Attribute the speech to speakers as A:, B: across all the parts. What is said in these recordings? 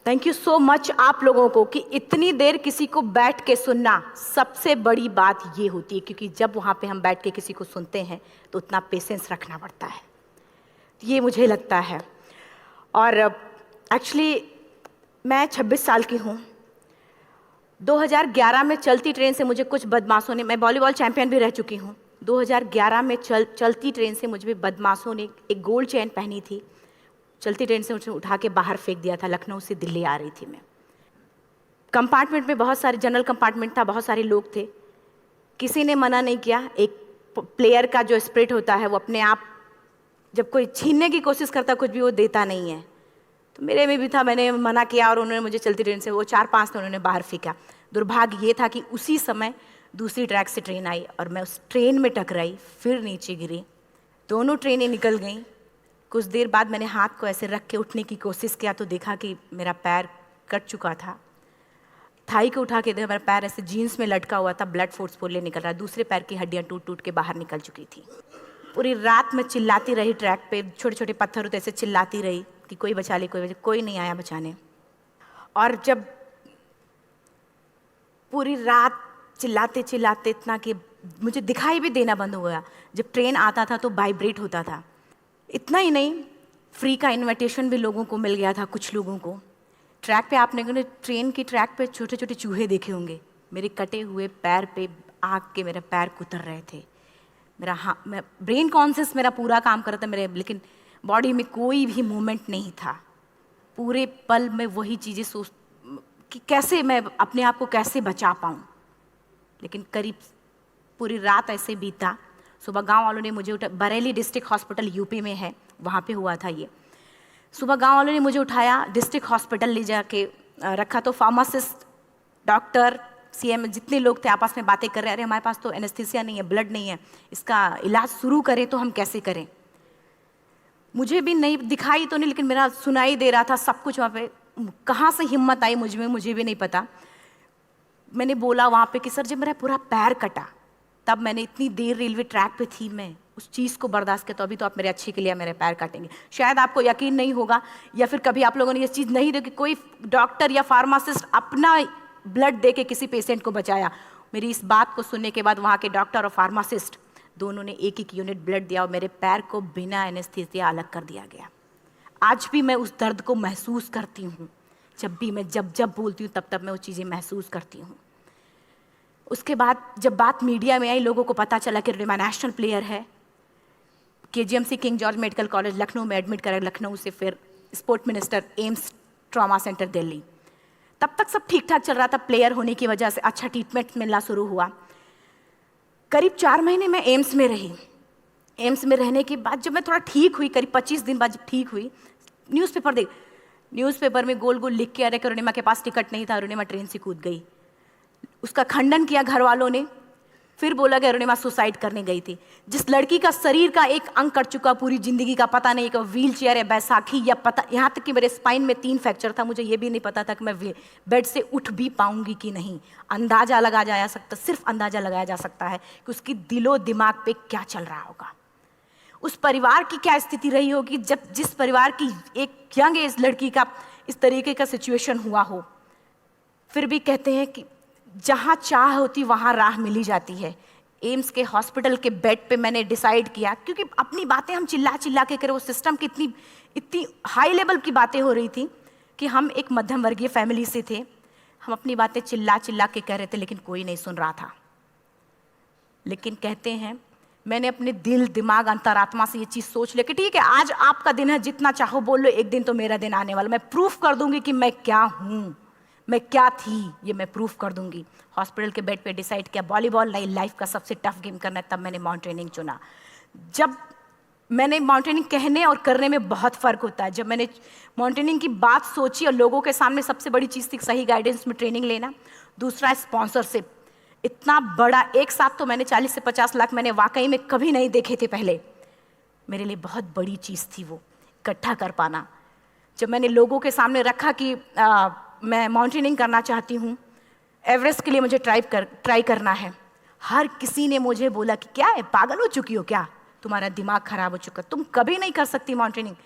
A: Thank you so much आप लोगों को कि इतनी देर किसी को बैठ के सुनना सबसे बड़ी बात ये होती है, क्योंकि जब वहाँ पे हम बैठ के किसी को सुनते हैं तो उतना पेशेंस रखना पड़ता है, ये मुझे लगता है। और एक्चुअली मैं 26 साल की हूँ। 2011 में चलती ट्रेन से मुझे कुछ बदमाशों ने, मैं वॉलीबॉल चैंपियन भी रह चुकी हूँ, 2011 में चलती ट्रेन से मुझे बदमाशों ने एक गोल्ड चेन पहनी थी, चलती ट्रेन से मुझे उठा के बाहर फेंक दिया था। लखनऊ से दिल्ली आ रही थी मैं। कंपार्टमेंट में बहुत सारे, जनरल कंपार्टमेंट था, बहुत सारे लोग थे, किसी ने मना नहीं किया। एक प्लेयर का जो स्पिरिट होता है वो अपने आप, जब कोई छीनने की कोशिश करता कुछ भी, वो देता नहीं है। तो मेरे में भी था, मैंने मना किया और उन्होंने मुझे चलती ट्रेन से, वो 4-5 थे, उन्होंने बाहर फेंका। दुर्भाग्य ये था कि उसी समय दूसरी ट्रैक से ट्रेन आई और मैं उस ट्रेन में टकराई, फिर नीचे गिरी, दोनों ट्रेनें निकल गईं। कुछ देर बाद मैंने हाथ को ऐसे रख के उठने की कोशिश किया तो देखा कि मेरा पैर कट चुका था। थाई को उठा के देखा, मेरा पैर ऐसे जीन्स में लटका हुआ था, ब्लड फोर्सफुली निकल रहा, दूसरे पैर की हड्डियाँ टूट टूट के बाहर निकल चुकी थी। पूरी रात मैं चिल्लाती रही ट्रैक पे, छोटे छोटे पत्थर होते ऐसे चिल्लाती रही कि कोई बचा ले, कोई नहीं आया बचाने। और जब पूरी रात चिल्लाते चिल्लाते इतना कि मुझे दिखाई भी देना बंद हो गया, जब ट्रेन आता था तो वाइब्रेट होता था। इतना ही नहीं, फ्री का इनविटेशन भी लोगों को मिल गया था, कुछ लोगों को। ट्रैक पे आपने ट्रेन की ट्रैक पे छोटे छोटे चूहे देखे होंगे, मेरे कटे हुए पैर पे आग के मेरे पैर कुतर रहे थे। मैं ब्रेन कॉन्शियस मेरा पूरा काम कर रहा था मेरे, लेकिन बॉडी में कोई भी मूवमेंट नहीं था। पूरे पल में वही चीज़ें सोच कि कैसे मैं अपने आप को कैसे बचा पाऊँ। लेकिन करीब पूरी रात ऐसे बीता। सुबह गांव वालों ने मुझे बरेली डिस्ट्रिक्ट हॉस्पिटल यूपी में है, वहाँ पे हुआ था ये। सुबह गांव वालों ने मुझे उठाया, डिस्ट्रिक्ट हॉस्पिटल ले जाके रखा। तो फार्मासिस्ट, डॉक्टर, सीएम, जितने लोग थे आपस में बातें कर रहे हैं, अरे हमारे पास तो एनेस्थीसिया नहीं है, ब्लड नहीं है, इसका इलाज शुरू करें तो हम कैसे करें। मुझे भी नहीं दिखाई तो नहीं, लेकिन मेरा सुनाई दे रहा था सब कुछ वहाँ पे। कहाँ से हिम्मत आई मुझ में, मुझे भी नहीं पता। मैंने बोला वहाँ पे कि सर जब मेरा पूरा पैर कटा, तब मैंने इतनी देर रेलवे ट्रैक पे थी, मैं उस चीज़ को बर्दाश्त किया, तो अभी तो आप मेरे अच्छे के लिए मेरे पैर काटेंगे। शायद आपको यकीन नहीं होगा, या फिर कभी आप लोगों ने ये चीज़ नहीं देखी, कोई डॉक्टर या फार्मासिस्ट अपना ब्लड दे के किसी पेशेंट को बचाया। मेरी इस बात को सुनने के बाद वहाँ के डॉक्टर और फार्मासिस्ट दोनों ने एक एक यूनिट ब्लड दिया और मेरे पैर को बिना एनेस्थीसिया अलग कर दिया गया। आज भी मैं उस दर्द को महसूस करती हूँ। जब भी मैं जब बोलती हूँ तब मैं वो चीज़ें महसूस करती हूँ। उसके बाद जब बात मीडिया में आई, लोगों को पता चला कि रिमा नेशनल प्लेयर है, KGMC king George medical college Lucknow में एडमिट करा, लखनऊ से फिर sport minister, AIIMS trauma centre Delhi. तब तक सब ठीक ठाक चल रहा था, प्लेयर होने की वजह से अच्छा ट्रीटमेंट मिलना शुरू हुआ। करीब 4 महीने मैं एम्स में रही। एम्स में रहने के बाद जब मैं थोड़ा ठीक हुई, करीब 25 दिन बाद जब ठीक हुई, न्यूज़पेपर में गोल गोल लिख के अरे अरुणिमा के पास टिकट नहीं था, अरुणिमा ट्रेन से कूद गई। उसका खंडन किया घर वालों ने, फिर बोला कि अरुणिमा सुसाइड करने गई थी। जिस लड़की का शरीर का एक अंग कट चुका, पूरी जिंदगी का पता नहीं कि व्हील चेयर या बैसाखी या पता, यहाँ तक कि मेरे स्पाइन में 3 फ्रैक्चर था, मुझे ये भी नहीं पता था कि मैं बेड से उठ भी पाऊंगी कि नहीं। अंदाजा लगाया जा सकता, सिर्फ अंदाजा लगाया जा सकता है कि उसकी दिलो दिमाग पे क्या चल रहा होगा, उस परिवार की क्या स्थिति रही होगी जब जिस परिवार की एक यंग एज लड़की का इस तरीके का सिचुएशन हुआ हो। फिर भी कहते हैं कि जहाँ चाह होती वहाँ राह मिली जाती है। एम्स के हॉस्पिटल के बेड पे मैंने डिसाइड किया, क्योंकि अपनी बातें हम चिल्ला चिल्ला के करें, वो सिस्टम की इतनी हाई लेवल की बातें हो रही थी कि हम एक मध्यम वर्गीय फैमिली से थे, हम अपनी बातें चिल्ला चिल्ला के कह रहे थे, लेकिन कोई नहीं सुन रहा था। लेकिन कहते हैं मैंने अपने दिल, दिमाग, अंतरात्मा से ये चीज़ सोच लिया कि ठीक है, आज आपका दिन है, जितना चाहो बोल लो, एक दिन तो मेरा दिन आने वाला, मैं प्रूफ कर दूंगी कि मैं क्या हूँ, मैं क्या थी, ये मैं प्रूफ कर दूंगी। हॉस्पिटल के बेड पे डिसाइड किया वॉलीबॉल नहीं, लाइफ का सबसे टफ गेम करना है, तब मैंने माउंटेनिंग चुना। जब मैंने माउंटेनिंग कहने और करने में बहुत फ़र्क होता है। जब मैंने माउंटेनिंग की बात सोची और लोगों के सामने, सबसे बड़ी चीज़ थी सही गाइडेंस में ट्रेनिंग लेना, दूसरा स्पॉन्सरशिप। इतना बड़ा एक साथ तो मैंने 40 से 50 लाख मैंने वाकई में कभी नहीं देखे थे पहले। मेरे लिए बहुत बड़ी चीज़ थी वो इकट्ठा कर पाना। जब मैंने लोगों के सामने रखा कि मैं माउंटेनिंग करना चाहती हूँ, एवरेस्ट के लिए मुझे ट्राई करना है, हर किसी ने मुझे बोला कि क्या है, पागल हो चुकी हो क्या, तुम्हारा दिमाग खराब हो चुका, तुम कभी नहीं कर सकती माउंटेनिंग।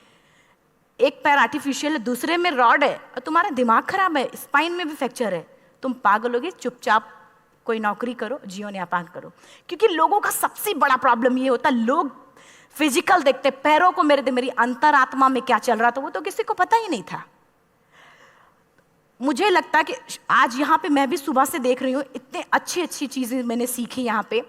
A: एक पैर आर्टिफिशियल है, दूसरे में रॉड है, और तुम्हारा दिमाग खराब है, स्पाइन में भी फ्रैक्चर है, तुम पागल होगे, चुपचाप कोई नौकरी करो, जीवन यापन करो। क्योंकि लोगों का सबसे बड़ा प्रॉब्लम ये होता है, लोग फिजिकल देखते, पैरों को मेरी अंतरात्मा में क्या चल रहा था वो तो किसी को पता ही नहीं था। मुझे लगता है कि आज यहाँ पे मैं भी सुबह से देख रही हूँ, इतने अच्छी अच्छी चीज़ें मैंने सीखी यहाँ पे।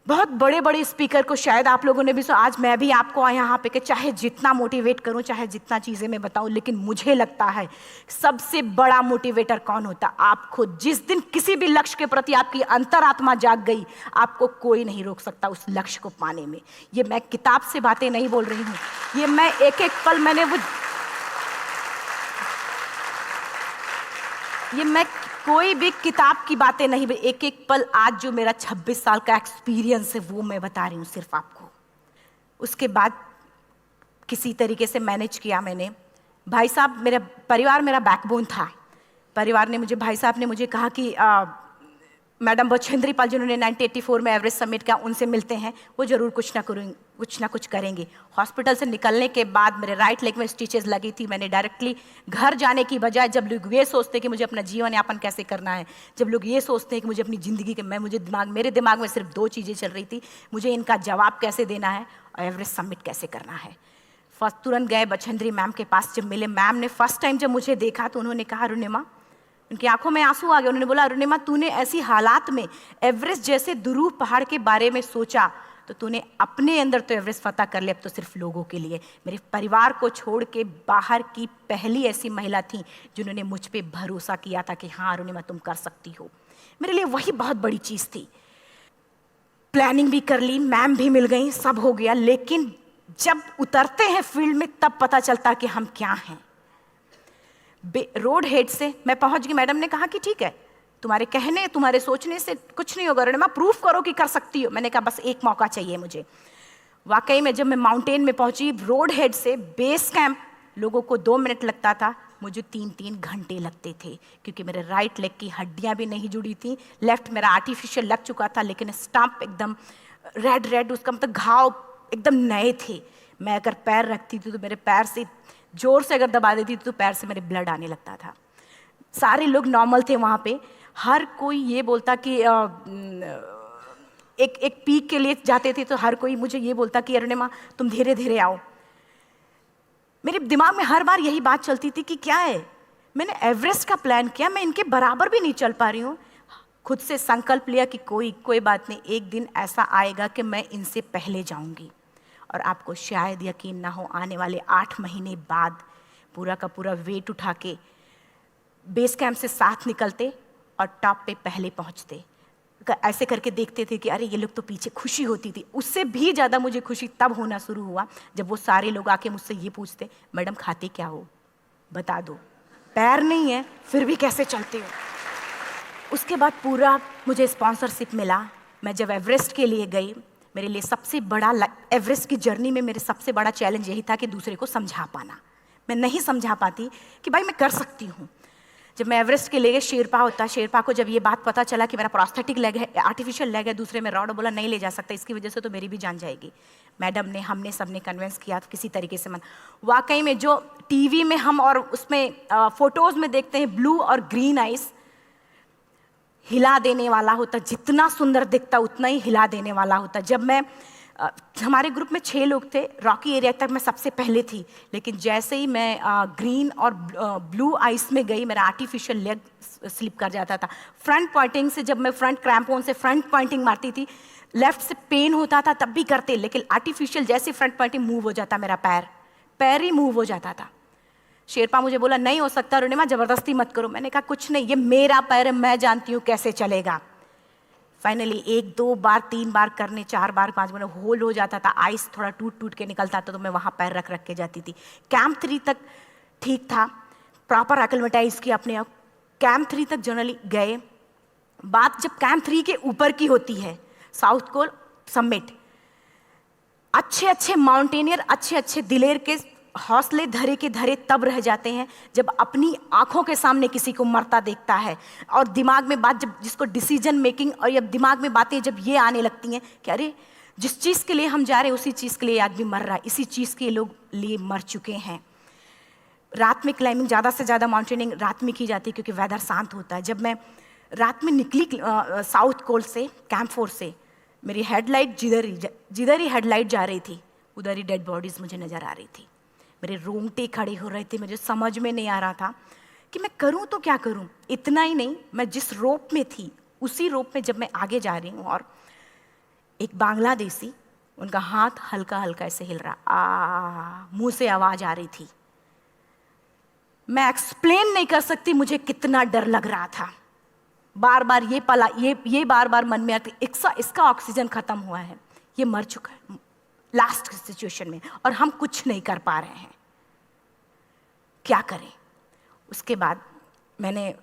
A: बहुत बड़े बड़े स्पीकर को शायद आप लोगों ने भी सुना, आज मैं भी आपको यहाँ पे कि चाहे जितना मोटिवेट करूँ, चाहे जितना चीज़ें मैं बताऊँ, लेकिन मुझे लगता है सबसे बड़ा मोटिवेटर कौन होता? आप खुद। जिस दिन किसी भी लक्ष्य के प्रति आपकी अंतरात्मा जाग गई, आपको कोई नहीं रोक सकता उस लक्ष्य को पाने में। ये मैं किताब से बातें नहीं बोल रही हूँ, ये मैं एक एक पल मैंने मैं कोई भी किताब की बातें नहीं, एक एक पल आज जो मेरा 26 साल का एक्सपीरियंस है वो मैं बता रही हूँ सिर्फ आपको। उसके बाद किसी तरीके से मैनेज किया मैंने। भाई साहब, मेरा परिवार मेरा बैकबोन था। परिवार ने मुझे, भाई साहब ने मुझे कहा कि मैडम बछेंद्री पाल जिन्होंने 1984 में एवरेस्ट समिट किया, उनसे मिलते हैं, वो जरूर कुछ ना कुछ करेंगे। हॉस्पिटल से निकलने के बाद मेरे राइट लेग में स्टिचेस लगी थी। मैंने डायरेक्टली घर जाने की बजाय, जब लोग ये सोचते कि मुझे अपना जीवन यापन कैसे करना है, जब लोग ये सोचते हैं कि मुझे अपनी ज़िंदगी के मेरे दिमाग में सिर्फ 2 चीज़ें चल रही थी, मुझे इनका जवाब कैसे देना है और एवरेस्ट समिट कैसे करना है। फर्स्ट तुरंत गए बछेंद्री मैम के पास। जब मिले, मैम ने फर्स्ट टाइम जब मुझे देखा तो उन्होंने कहा, अरुणिमा, उनकी आंखों में आंसू आ गए। उन्होंने बोला, अरुणिमा, तूने ऐसी हालात में एवरेस्ट जैसे दुरूह पहाड़ के बारे में सोचा तो तूने अपने अंदर तो एवरेस्ट फतह कर लिया, अब तो सिर्फ लोगों के लिए। मेरे परिवार को छोड़ के बाहर की पहली ऐसी महिला थी जिन्होंने मुझ पे भरोसा किया था कि हाँ अरुणिमा, तुम कर सकती हो। मेरे लिए वही बहुत बड़ी चीज़ थी। प्लानिंग भी कर ली, मैम भी मिल गई, सब हो गया। लेकिन जब उतरते हैं फील्ड में तब पता चलता कि हम क्या हैं। रोड हेड से मैं पहुंच गई। मैडम ने कहा कि ठीक है, तुम्हारे कहने, तुम्हारे सोचने से कुछ नहीं होगा अरुणिमा, प्रूफ करो कि कर सकती हो। मैंने कहा बस एक मौका चाहिए मुझे। वाकई में जब मैं माउंटेन में पहुंची, रोड हेड से बेस कैंप लोगों को 2 मिनट लगता था, मुझे 3-3 घंटे लगते थे, क्योंकि मेरे राइट लेग की हड्डियां भी नहीं जुड़ी थी। लेफ्ट मेरा आर्टिफिशियल लग चुका था, लेकिन स्टंप एकदम रेड, उसका मतलब घाव एकदम नए थे। मैं अगर पैर रखती थी तो मेरे पैर से जोर से अगर दबा देती थी तो पैर से मेरे ब्लड आने लगता था। सारे लोग नॉर्मल थे वहाँ पे। हर कोई ये बोलता कि एक पीक के लिए जाते थे तो हर कोई मुझे ये बोलता कि अरुणिमा, तुम धीरे धीरे आओ। मेरे दिमाग में हर बार यही बात चलती थी कि क्या है, मैंने एवरेस्ट का प्लान किया, मैं इनके बराबर भी नहीं चल पा रही हूँ। खुद से संकल्प लिया कि कोई बात नहीं, एक दिन ऐसा आएगा कि मैं इनसे पहले जाऊँगी। और आपको शायद यकीन ना हो, आने वाले 8 महीने बाद पूरा का पूरा वेट उठा के बेस कैंप से साथ निकलते और टॉप पे पहले पहुंचते। ऐसे करके देखते थे कि अरे ये लोग तो पीछे। खुशी होती थी। उससे भी ज़्यादा मुझे खुशी तब होना शुरू हुआ जब वो सारे लोग आके मुझसे ये पूछते, मैडम खाते क्या हो, बता दो, पैर नहीं है फिर भी कैसे चलते हो। उसके बाद पूरा मुझे स्पॉन्सरशिप मिला। मैं जब एवरेस्ट के लिए गई, मेरे लिए सबसे बड़ा, एवरेस्ट की जर्नी में मेरे सबसे बड़ा चैलेंज यही था कि दूसरे को समझा पाना। मैं नहीं समझा पाती कि भाई मैं कर सकती हूँ। जब मैं एवरेस्ट के लिए गई, शेरपा होता, शेरपा को जब ये बात पता चला कि मेरा प्रोस्थेटिक लेग है, आर्टिफिशियल लेग है, दूसरे में रॉड, बोला नहीं ले जा सकता, इसकी वजह से तो मेरी भी जान जाएगी। मैडम ने, हमने सबने कन्विंस किया किसी तरीके से। मन वाकई में जो टीवी में हम और उसमें फोटोज़ में देखते हैं, ब्लू और ग्रीन आइस हिला देने वाला होता, जितना सुंदर दिखता उतना ही हिला देने वाला होता। जब मैं हमारे ग्रुप में 6 लोग थे, रॉकी एरिया तक मैं सबसे पहले थी, लेकिन जैसे ही मैं ग्रीन और ब्लू आइस में गई, मेरा आर्टिफिशियल लेग स्लिप कर जाता था। फ्रंट पॉइंटिंग से, जब मैं फ्रंट क्रैम्पोन से फ्रंट पॉइंटिंग मारती थी, लेफ्ट से पेन होता था तब भी करते, लेकिन आर्टिफिशियल जैसे फ्रंट पॉइंटिंग मूव हो जाता, मेरा पैर ही मूव हो जाता था। शेरपा मुझे बोला नहीं हो सकता अरुणिमा, जबरदस्ती मत करो। मैंने कहा कुछ नहीं, ये मेरा पैर है, मैं जानती हूँ कैसे चलेगा। फाइनली 1, 2 बार, 3 बार करने, 4 बार, 5 बार होल हो जाता था। आइस थोड़ा टूट के निकलता था तो मैं वहाँ पैर रख के जाती थी। कैंप 3 तक ठीक था, प्रॉपर एक्लेमेटाइज किया अपने आप। कैंप 3 तक जनरली गए। बात जब कैंप 3 के ऊपर की होती है, साउथ कोल समिट, अच्छे माउंटेनियर, अच्छे दिलेर के हौसले धरे के धरे तब रह जाते हैं जब अपनी आंखों के सामने किसी को मरता देखता है, और दिमाग में बात, जब जिसको डिसीजन मेकिंग, और जब दिमाग में बातें जब ये आने लगती हैं कि अरे जिस चीज़ के लिए हम जा रहे हैं उसी चीज़ के लिए आदमी मर रहा है, इसी चीज़ के लोग लिए मर चुके हैं। रात में क्लाइंबिंग, ज़्यादा से ज़्यादा माउंटेनिंग रात में की जाती है क्योंकि वेदर शांत होता है। जब मैं रात में निकली साउथ कोल्ड से, कैंप 4 से, मेरी हेडलाइट जिधर ही हेडलाइट जा रही थी उधर ही डेड बॉडीज़ मुझे नज़र आ रही थी। मेरे रोंगटे खड़े हो रहे थे, मुझे समझ में नहीं आ रहा था कि मैं करूं तो क्या करूं। इतना ही नहीं, मैं जिस रोप में थी उसी रोप में जब मैं आगे जा रही हूं और एक बांग्लादेशी, उनका हाथ हल्का हल्का ऐसे हिल रहा, मुंह से आवाज़ आ रही थी। मैं एक्सप्लेन नहीं कर सकती मुझे कितना डर लग रहा था। बार बार ये बार बार मन में आती, इसका ऑक्सीजन खत्म हुआ है, ये मर चुका है लास्ट सिचुएशन में, और हम कुछ नहीं कर पा रहे हैं, क्या करें। उसके बाद मैंने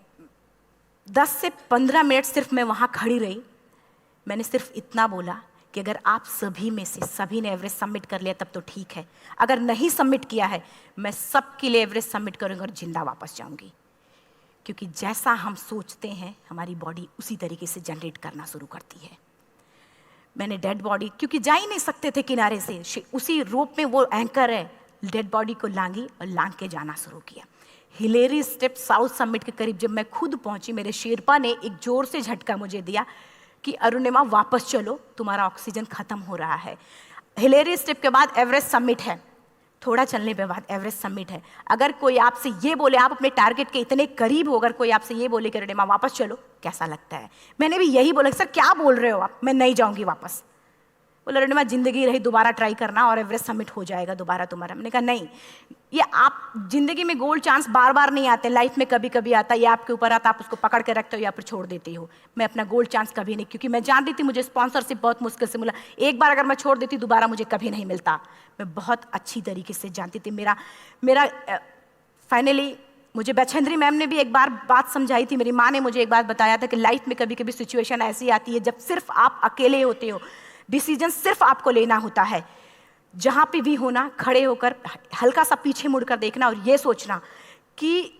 A: 10 से 15 मिनट सिर्फ मैं वहाँ खड़ी रही। मैंने सिर्फ इतना बोला कि अगर आप सभी में से सभी ने एवरेस्ट सबमिट कर लिया तब तो ठीक है, अगर नहीं सबमिट किया है मैं सबके लिए एवरेस्ट सबमिट करूँगी और जिंदा वापस जाऊँगी। क्योंकि जैसा हम सोचते हैं हमारी बॉडी उसी तरीके से जनरेट करना शुरू करती है। मैंने डेड बॉडी, क्योंकि जा ही नहीं सकते थे किनारे से, उसी रोप में वो एंकर है, डेड बॉडी को लांगी और लांग के जाना शुरू किया। हिलेरी स्टेप साउथ समिट के करीब जब मैं खुद पहुंची, मेरे शेरपा ने एक जोर से झटका मुझे दिया कि अरुणिमा वापस चलो, तुम्हारा ऑक्सीजन खत्म हो रहा है। हिलेरी स्टेप के बाद एवरेस्ट समिट है, थोड़ा चलने के बाद एवरेस्ट समिट है। अगर कोई आपसे ये बोले, आप अपने टारगेट के इतने करीब हो, अगर कोई आपसे ये बोले कि अरुणिमा वापस चलो, कैसा लगता है? मैंने भी यही बोला, सर क्या बोल रहे हो आप, मैं नहीं जाऊंगी वापस। बोले अरुणिमा जिंदगी रही, दोबारा ट्राई करना और एवरेस्ट समिट हो जाएगा दोबारा तुम्हारा। मैंने कहा नहीं, ये आप जिंदगी में गोल्ड चांस बार बार नहीं आते, लाइफ में कभी कभी आता है, ये आपके ऊपर आता, आप उसको पकड़ के रखते हो या फिर छोड़ देते हो। मैं अपना गोल्ड चांस कभी नहीं, क्योंकि मैं जानती थी मुझे स्पॉन्सरशिप बहुत मुश्किल से मिला, एक बार अगर मैं छोड़ देती दोबारा मुझे कभी नहीं मिलता। मैं बहुत अच्छी तरीके से जानती थी। मेरा फाइनली मुझे बछेंद्री मैम ने भी एक बार बात समझाई थी, मेरी माँ ने मुझे एक बात बताया था कि लाइफ में कभी कभी सिचुएशन ऐसी आती है जब सिर्फ आप अकेले होते हो, डिसीजन सिर्फ आपको लेना होता है। जहाँ पे भी होना, खड़े होकर हल्का सा पीछे मुड़कर देखना और ये सोचना कि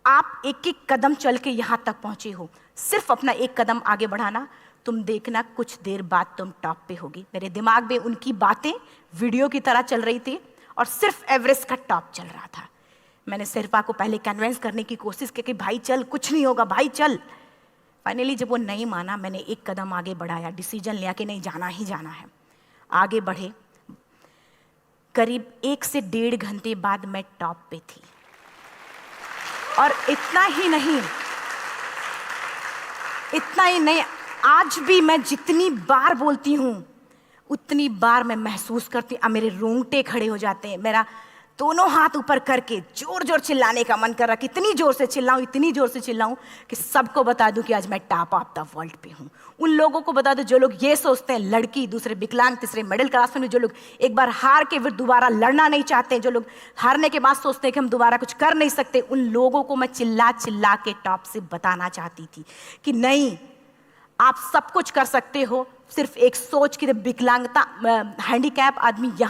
A: आप एक एक कदम चल के यहाँ तक पहुँचे हो, सिर्फ अपना एक कदम आगे बढ़ाना, तुम देखना कुछ देर बाद तुम टॉप पे होगी। मेरे दिमाग में उनकी बातें वीडियो की तरह चल रही थी और सिर्फ एवरेस्ट का टॉप चल रहा था। मैंने शेरपा को पहले कन्विंस करने की कोशिश की कि भाई चल, कुछ नहीं होगा भाई चल। फाइनली जब वो नहीं माना, मैंने एक कदम आगे बढ़ाया, डिसीजन लिया कि नहीं, जाना ही जाना है। आगे बढ़े, करीब 1 से 1.5 घंटे बाद मैं टॉप पे थी। और इतना ही नहीं, आज भी मैं जितनी बार बोलती हूँ उतनी बार मैं महसूस करती हूँ, मेरे रोंगटे खड़े हो जाते हैं, मेरा दोनों हाथ ऊपर करके जोर जोर चिल्लाने का मन कर रहा कि इतनी जोर से चिल्लाऊं कि सबको बता दूं कि आज मैं टॉप ऑफ द वर्ल्ड पे हूं। उन लोगों को बता दूं जो लोग ये सोचते हैं, लड़की, दूसरे विकलांग, तीसरे मिडिल क्लास में, जो लोग एक बार हार के फिर दोबारा लड़ना नहीं चाहते, जो लोग हारने के बाद सोचते हैं कि हम दोबारा कुछ कर नहीं सकते, उन लोगों को मैं चिल्ला चिल्ला के टॉप से बताना चाहती थी कि नहीं, आप सब कुछ कर सकते हो। सिर्फ एक सोच की विकलांगता, हैंडीकैप आदमी यहाँ